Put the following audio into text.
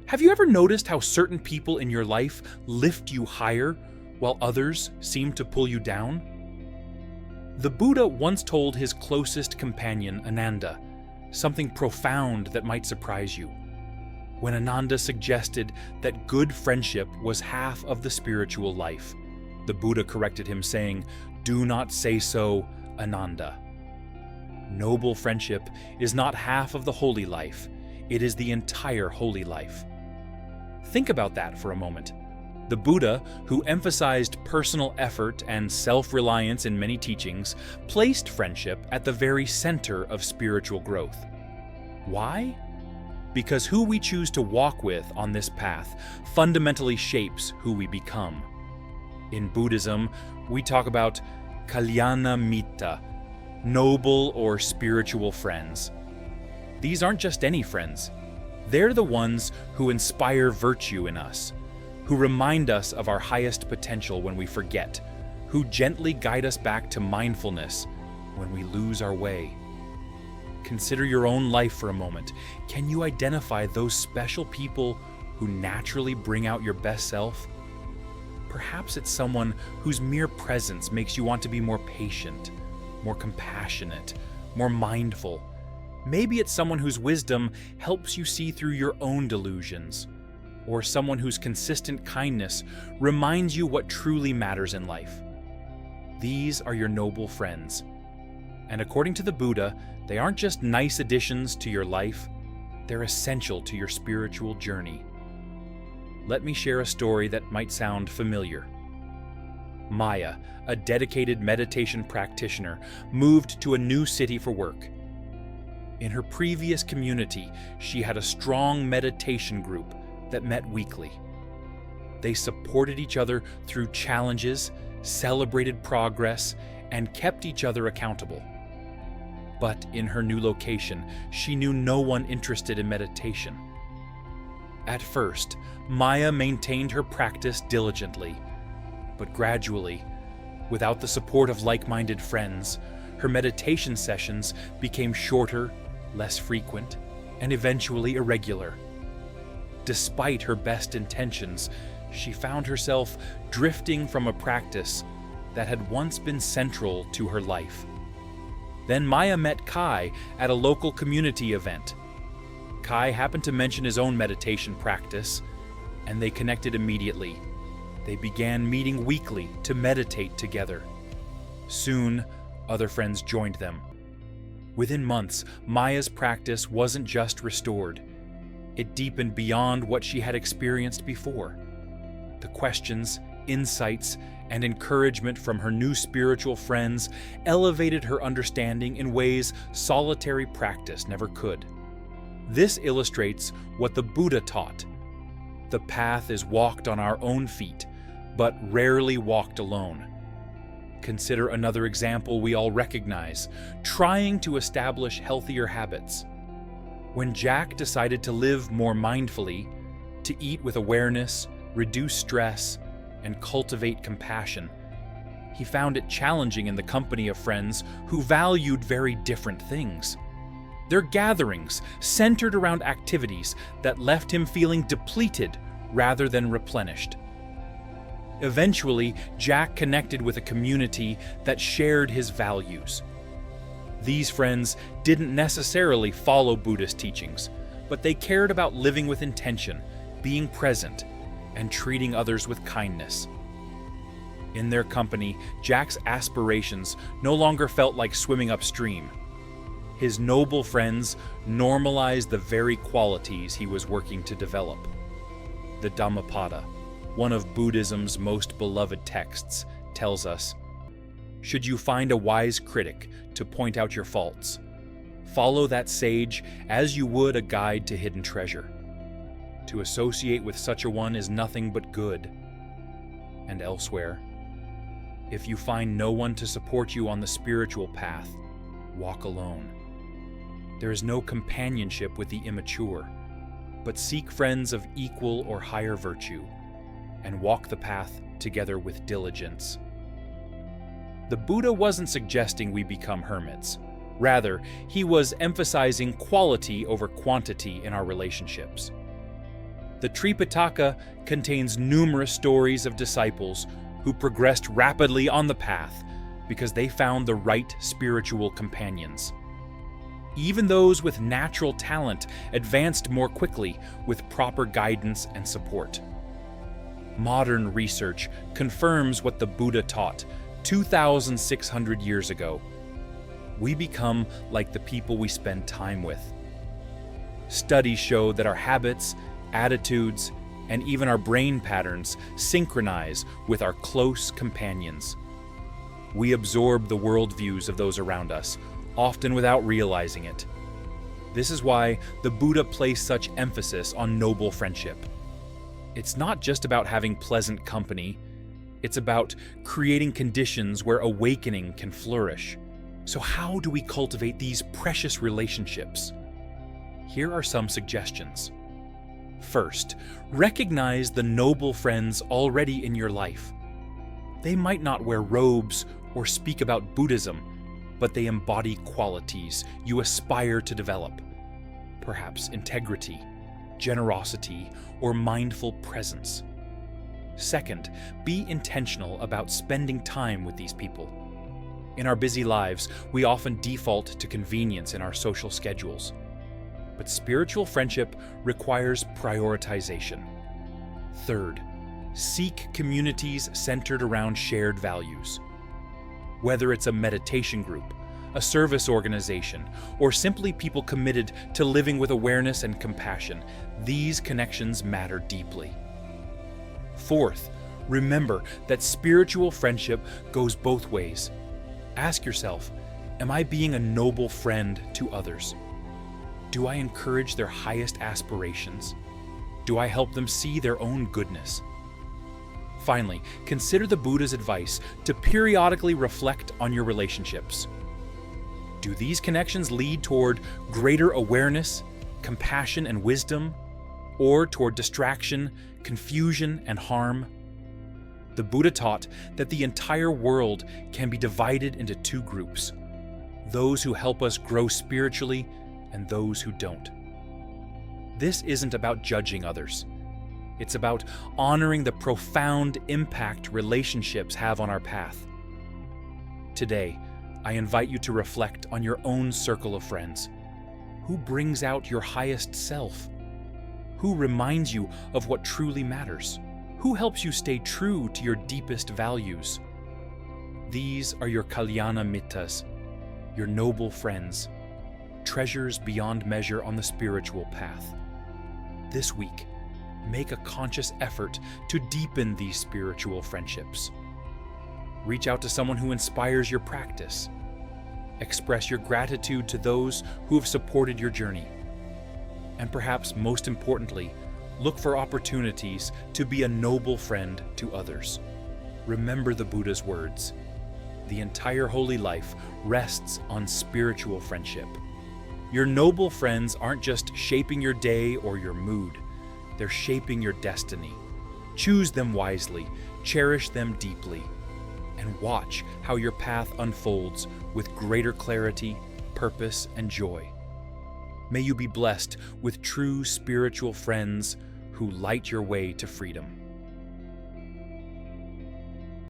Have you ever noticed how certain people in your life lift you higher while others seem to pull you down? The Buddha once told his closest companion, Ananda, something profound that might surprise you. When Ananda suggested that good friendship was half of the spiritual life, the Buddha corrected him, saying, "Do not say so, Ananda. Noble friendship is not half of the holy life, it is the entire holy life." Think about that for a moment. The Buddha, who emphasized personal effort and self-reliance in many teachings, placed friendship at the very center of spiritual growth. Why? Because who we choose to walk with on this path fundamentally shapes who we become. In Buddhism, we talk about kalyana mitta, noble or spiritual friends. These aren't just any friends. They're the ones who inspire virtue in us, who remind us of our highest potential when we forget, who gently guide us back to mindfulness when we lose our way. Consider your own life for a moment. Can you identify those special people who naturally bring out your best self? Perhaps it's someone whose mere presence makes you want to be more patient, more compassionate, more mindful. Maybe it's someone whose wisdom helps you see through your own delusions, or someone whose consistent kindness reminds you what truly matters in life. These are your noble friends. And according to the Buddha, they aren't just nice additions to your life, they're essential to your spiritual journey. Let me share a story that might sound familiar. Maya, a dedicated meditation practitioner, moved to a new city for work. In her previous community, she had a strong meditation group that met weekly. They supported each other through challenges, celebrated progress, and kept each other accountable. But in her new location, she knew no one interested in meditation. At first, Maya maintained her practice diligently, but gradually, without the support of like-minded friends, her meditation sessions became shorter, less frequent, and eventually irregular. Despite her best intentions, she found herself drifting from a practice that had once been central to her life. Then Maya met Kai at a local community event. Kai happened to mention his own meditation practice, and they connected immediately. They began meeting weekly to meditate together. Soon, other friends joined them. Within months, Maya's practice wasn't just restored. It deepened beyond what she had experienced before. The questions, insights, and encouragement from her new spiritual friends elevated her understanding in ways solitary practice never could. This illustrates what the Buddha taught. The path is walked on our own feet, but rarely walked alone. Consider another example we all recognize, trying to establish healthier habits. When Jack decided to live more mindfully, to eat with awareness, reduce stress, and cultivate compassion, he found it challenging in the company of friends who valued very different things. Their gatherings centered around activities that left him feeling depleted rather than replenished. Eventually, Jack connected with a community that shared his values. These friends didn't necessarily follow Buddhist teachings, but they cared about living with intention, being present, and treating others with kindness. In their company, Jack's aspirations no longer felt like swimming upstream. His noble friends normalized the very qualities he was working to develop. The Dhammapada, one of Buddhism's most beloved texts, tells us, "Should you find a wise critic to point out your faults, follow that sage as you would a guide to hidden treasure. To associate with such a one is nothing but good." And elsewhere, "If you find no one to support you on the spiritual path, walk alone. There is no companionship with the immature, but seek friends of equal or higher virtue, and walk the path together with diligence." The Buddha wasn't suggesting we become hermits. Rather, he was emphasizing quality over quantity in our relationships. The Tripitaka contains numerous stories of disciples who progressed rapidly on the path because they found the right spiritual companions. Even those with natural talent advanced more quickly with proper guidance and support. Modern research confirms what the Buddha taught 2,600 years ago. We become like the people we spend time with. Studies show that our habits, attitudes, and even our brain patterns synchronize with our close companions. We absorb the worldviews of those around us, often without realizing it. This is why the Buddha placed such emphasis on noble friendship. It's not just about having pleasant company, it's about creating conditions where awakening can flourish. So how do we cultivate these precious relationships? Here are some suggestions. First, recognize the noble friends already in your life. They might not wear robes or speak about Buddhism, but they embody qualities you aspire to develop. Perhaps integrity, generosity, or mindful presence. Second, be intentional about spending time with these people. In our busy lives, we often default to convenience in our social schedules. But spiritual friendship requires prioritization. Third, seek communities centered around shared values. Whether it's a meditation group, a service organization, or simply people committed to living with awareness and compassion, these connections matter deeply. Fourth, remember that spiritual friendship goes both ways. Ask yourself, am I being a noble friend to others? Do I encourage their highest aspirations? Do I help them see their own goodness? Finally, consider the Buddha's advice to periodically reflect on your relationships. Do these connections lead toward greater awareness, compassion, and wisdom, or toward distraction, confusion, and harm? The Buddha taught that the entire world can be divided into two groups: those who help us grow spiritually and those who don't. This isn't about judging others. It's about honoring the profound impact relationships have on our path. Today, I invite you to reflect on your own circle of friends. Who brings out your highest self? Who reminds you of what truly matters? Who helps you stay true to your deepest values? These are your Kalyana Mittas, your noble friends, treasures beyond measure on the spiritual path. This week, make a conscious effort to deepen these spiritual friendships. Reach out to someone who inspires your practice. Express your gratitude to those who have supported your journey. And perhaps most importantly, look for opportunities to be a noble friend to others. Remember the Buddha's words: the entire holy life rests on spiritual friendship. Your noble friends aren't just shaping your day or your mood, they're shaping your destiny. Choose them wisely, cherish them deeply, and watch how your path unfolds with greater clarity, purpose, and joy. May you be blessed with true spiritual friends who light your way to freedom.